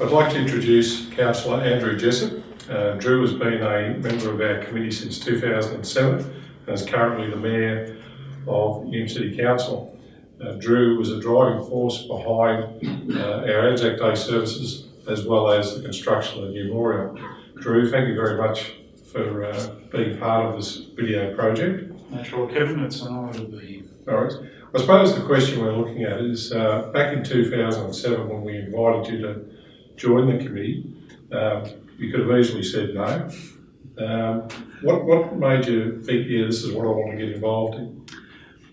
I'd like to introduce Councillor Andrew Jessop. Drew has been a member of our committee since 2007 and is currently the Mayor of Hume City Council. Drew was a driving force behind our Anzac Day services as well as the construction of the new memorial. Drew, thank you very much for being part of this video project. Natural, Kevin, it's an honour to be here. All right. I suppose the question we're looking at is back in 2007 when we invited you to join the committee, you could have easily said no. What made you think, yeah, this is what I want to get involved in?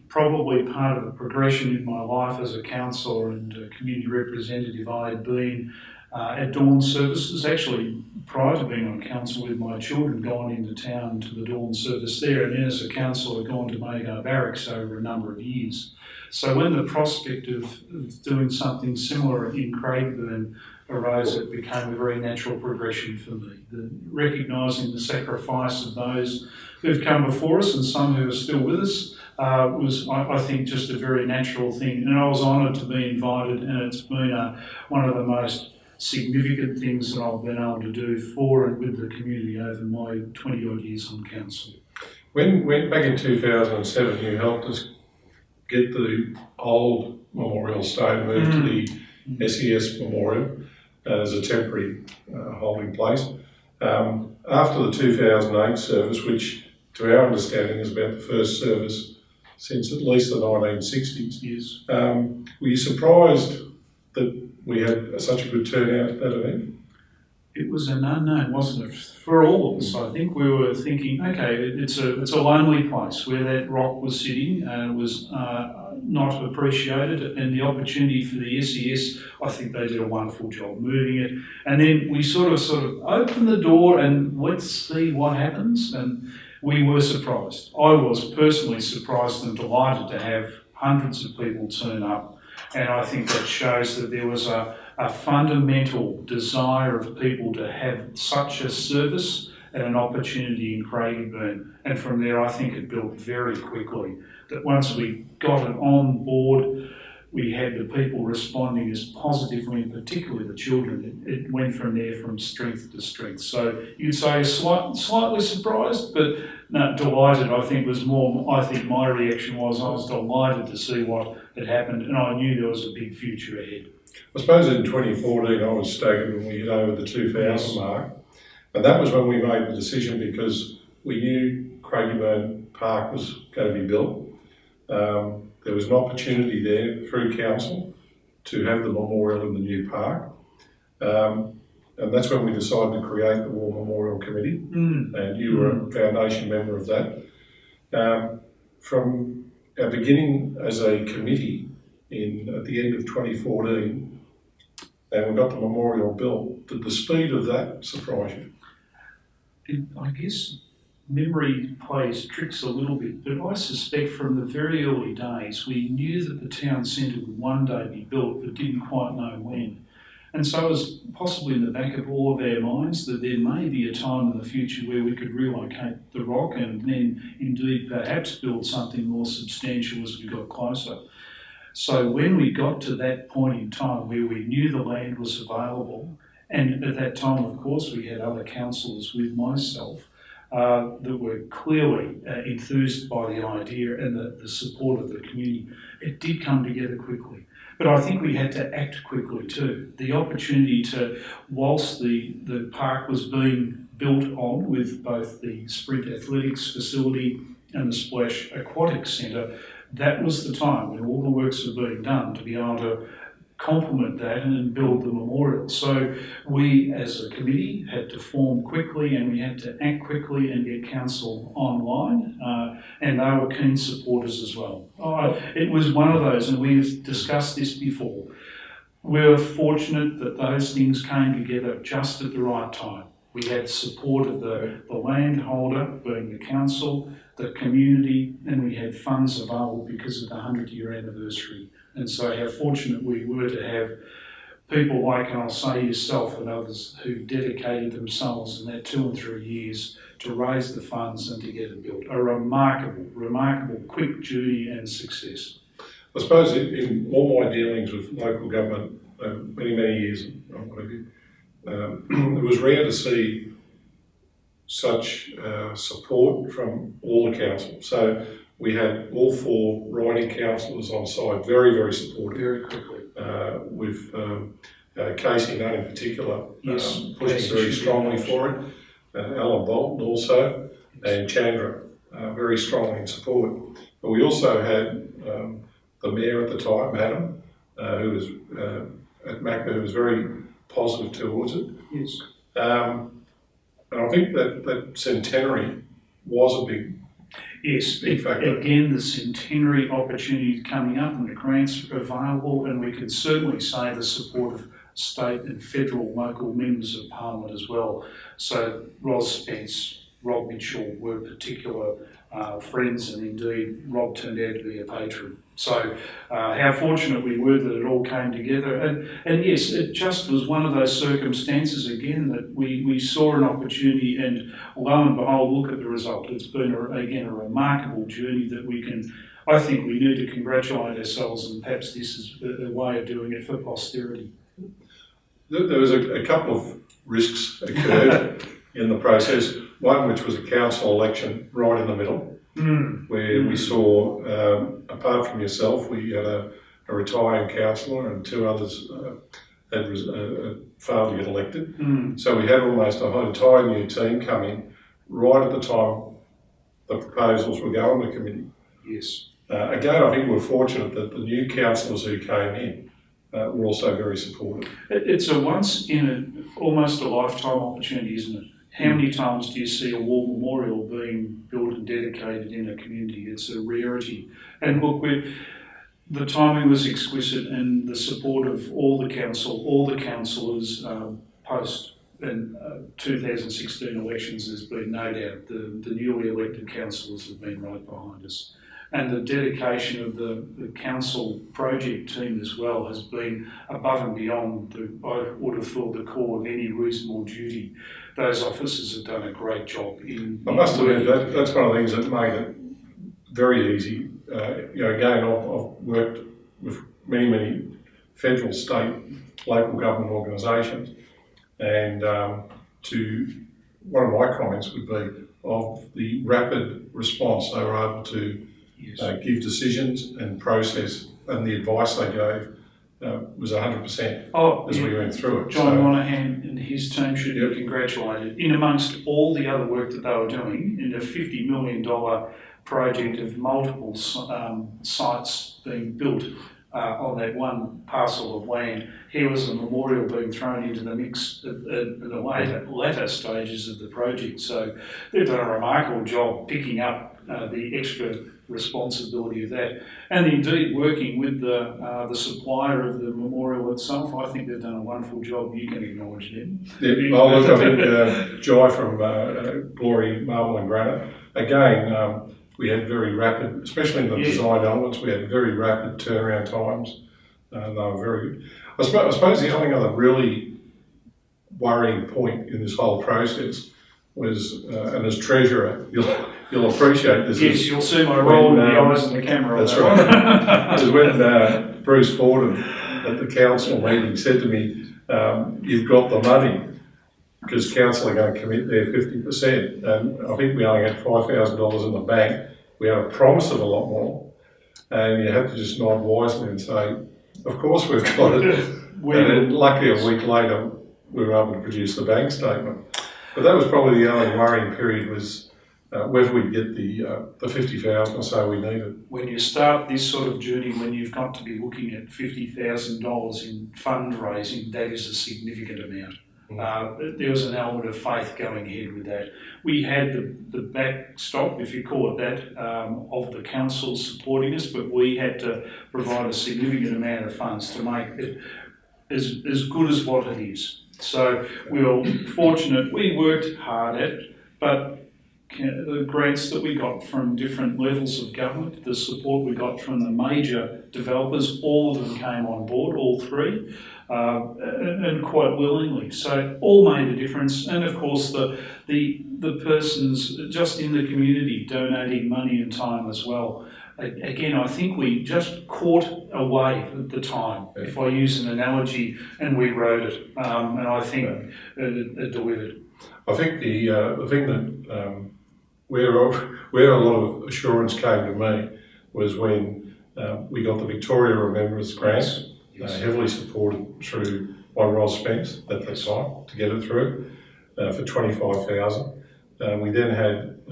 Probably part of the progression in my life as a councillor and a community representative. I had been at dawn services, actually prior to being on council with my children, gone into town to the dawn service there, and then as a councillor gone to Mago Barracks over a number of years. So when the prospect of doing something similar in Craigburn arose, it became a very natural progression for me. Recognising the sacrifice of those who've come before us and some who are still with us was, I think, just a very natural thing. And I was honoured to be invited, and it's been one of the most significant things that I've been able to do for and with the community over my 20 odd years on council. When back in 2007 you helped us get the old memorial stone moved to the SES memorial as a temporary holding place. After the 2008 service, which to our understanding is about the first service since at least the 1960s, yes. Were you surprised that we had such a good turnout at that event? It was an unknown, wasn't it? For all of us, I think we were thinking, okay, it's a lonely place where that rock was sitting and was not appreciated, and the opportunity for the SES, I think they did a wonderful job moving it. And then we sort of opened the door and let's see what happens. And we were surprised. I was personally surprised and delighted to have hundreds of people turn up. And I think that shows that there was a fundamental desire of people to have such a service and an opportunity in Craigburn. And from there, I think it built very quickly. That once we got it on board, we had the people responding as positively, and particularly the children. It went from there from strength to strength. So you'd say slightly surprised, but no, delighted. I think was more. I think my reaction was I was delighted to see what had happened, and I knew there was a big future ahead. I suppose in 2014 I was staggered when we hit over the 2000 mark, and that was when we made the decision because we knew Craigburn Park was going to be built. There was an opportunity there through council to have the memorial in the new park, and that's when we decided to create the War Memorial Committee, and you were a foundation member of that. From our beginning as a committee at the end of 2014, and we got the memorial built, did the speed of that surprise you? I guess memory plays tricks a little bit, but I suspect from the very early days we knew that the town centre would one day be built but didn't quite know when. And so it was possibly in the back of all of our minds that there may be a time in the future where we could relocate the rock and then indeed perhaps build something more substantial as we got closer. So when we got to that point in time where we knew the land was available, and at that time of course we had other councillors with myself that were clearly enthused by the idea and the support of the community, it did come together quickly. But I think we had to act quickly too. The opportunity to, whilst the park was being built on with both the Sprint Athletics facility and the Splash Aquatics Centre, that was the time when all the works were being done to be able to complement that and build the memorial. So we as a committee had to form quickly and we had to act quickly and get council online, and they were keen supporters as well. It was one of those, and we've discussed this before. We were fortunate that those things came together just at the right time. We had support of the landholder, being the council, the community, and we had funds available because of the 100-year anniversary. And so how fortunate we were to have people like, and I'll say yourself and others, who dedicated themselves in that 2 and 3 years to raise the funds and to get it built. A remarkable quick journey and success. I suppose in all my dealings with local government over many years, and what have you. It was rare to see such support from all the council. So we had all 4 riding councillors on side, very, very supportive. Very quickly. With Casey Nunn in particular, Yes, pushing very strongly for it. Alan Bolton also, and Chandra, very strongly in support. But we also had the mayor at the time, Adam, who was at Macca, who was very positive towards it. Yes. And I think that centenary was a big factor. Again, the centenary opportunity coming up and the grants available, and we can certainly say the support of state and federal local members of parliament as well. So Ros Spence, Rob Mitchell were particular friends, and indeed Rob turned out to be a patron. So how fortunate we were that it all came together. And yes, it just was one of those circumstances again that we saw an opportunity, and lo and behold, look at the result. It's been, again, a remarkable journey that I think we need to congratulate ourselves, and perhaps this is a way of doing it for posterity. There was a couple of risks occurred in the process. One, which was a council election right in the middle, where we saw, apart from yourself, we had a retiring councillor and 2 others had failed to get elected. So we had almost an entire new team come in right at the time the proposals were going to committee. Yes. Again, I think we're fortunate that the new councillors who came in were also very supportive. It's a almost a lifetime opportunity, isn't it? How many times do you see a war memorial being built and dedicated in a community? It's a rarity. And look, the timing was exquisite, and the support of all the councillors post and 2016 elections, there's been no doubt the newly elected councillors have been right behind us. And the dedication of the council project team as well has been above and beyond, I would have thought, the core of any reasonable duty. Those officers have done a great job I must admit, that's one of the things that made it very easy. Again, I've worked with many federal, state, local government organisations, and one of my comments would be of the rapid response they were able to give decisions and process, and the advice they gave was 100% as we went through it. John Monahan and his team should be congratulated. In amongst all the other work that they were doing, in a $50 million project of multiple sites being built on that one parcel of land, here was a memorial being thrown into the mix at the latter stages of the project. So they've done a remarkable job picking up the extra responsibility of that, and indeed working with the supplier of the memorial itself. I think they've done a wonderful job. You can acknowledge them. I think Jai from Glory Marble and Granite, again, we had very rapid, especially in the design elements, we had very rapid turnaround times. They were very good. I suppose the only other really worrying point in this whole process was, and as treasurer, you'll appreciate this. Yes, you'll see my roll in the eyes and the camera. That's right. It was when Bruce Fordham at the council meeting said to me, "You've got the money, because council are going to commit their 50%. And I think we only had $5,000 in the bank. We had a promise of a lot more, and you had to just nod wisely and say, "Of course we've got it." And then, luckily a week later, we were able to produce the bank statement. But that was probably the only worrying period, was whether we'd get the 50,000 or so we needed. When you start this sort of journey, when you've got to be looking at $50,000 in fundraising, that is a significant amount. There was an element of faith going ahead with that. We had the backstop, if you call it that, of the council supporting us, but we had to provide a significant amount of funds to make it as good as what it is. So we were fortunate. We worked hard at it, but the grants that we got from different levels of government, the support we got from the major developers, all of them came on board, all 3. And quite willingly. So all made a difference, and of course the persons just in the community donating money and time as well. again, I think we just caught a wave at the time, if I use an analogy, and we rode it, and I think it delivered. I think the thing that where a lot of assurance came to me was when we got the Victoria Remembrance Grant, Yes. heavily supported through by Ross Spence at that time to get it through for 25,000. We then had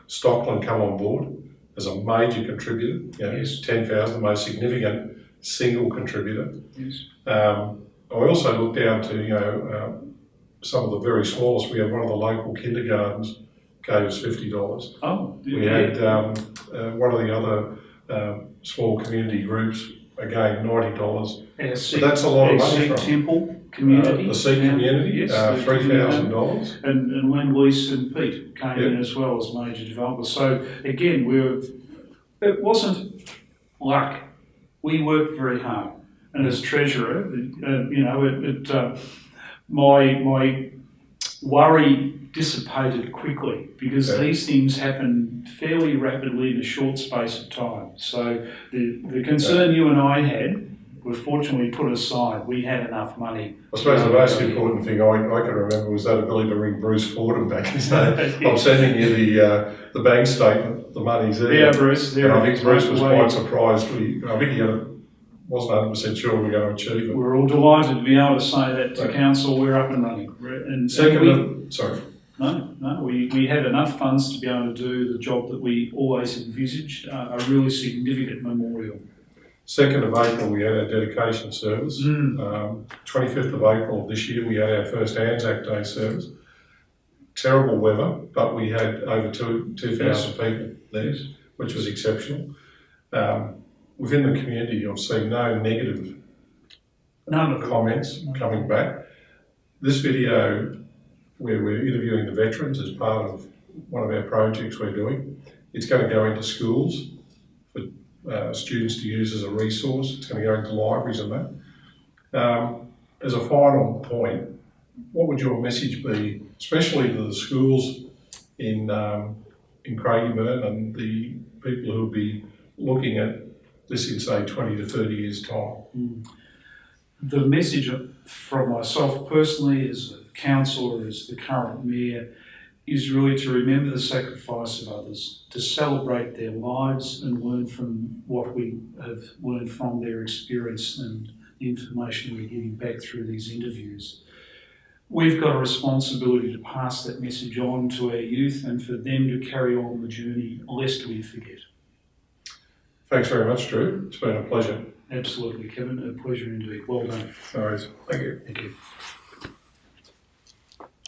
Stockland come on board as a major contributor, Yes. 10,000, the most significant single contributor. Yes. I also looked down to some of the very smallest. We had one of the local kindergartens gave us $50. Oh, We had one of the other small community groups again $90. Our That's a lot of money Sikh from Temple community. the Sikh community. Yes, $3,000. And when Lisa and Pete came in as well as major developers. So again, it wasn't luck. We worked very hard, and as treasurer, my worry dissipated quickly because these things happen fairly rapidly in a short space of time. So the concern you and I had was fortunately put aside. We had enough money. I suppose the most important thing I can remember was that ability to ring Bruce Fordham back and say, I'm sending you the bank statement, the money's there. Yeah, Bruce. And I think Bruce was quite surprised. I think he wasn't 100% sure we were going to achieve it. We're all delighted to be able to say that to council, we're up and running. We had enough funds to be able to do the job that we always envisaged, a really significant memorial. 2nd of April we had our dedication service. 25th of April of this year we had our first Anzac Day service. Terrible weather, but we had over 2,000 people there, which was exceptional. Within the community I've seen no negative comments coming back. This video where we're interviewing the veterans as part of one of our projects we're doing, it's going to go into schools for students to use as a resource. It's going to go into libraries and that. As a final point, what would your message be, especially to the schools in Craigieburn and the people who will be looking at this in, say, 20 to 30 years' time? The message from myself personally as a councillor, as the current mayor, is really to remember the sacrifice of others, to celebrate their lives and learn from what we have learned from their experience and the information we're giving back through these interviews. We've got a responsibility to pass that message on to our youth and for them to carry on the journey lest we forget. Thanks very much, Drew. It's been a pleasure. Absolutely, Kevin. A pleasure indeed. Well done. No worries. Thank you. Thank you.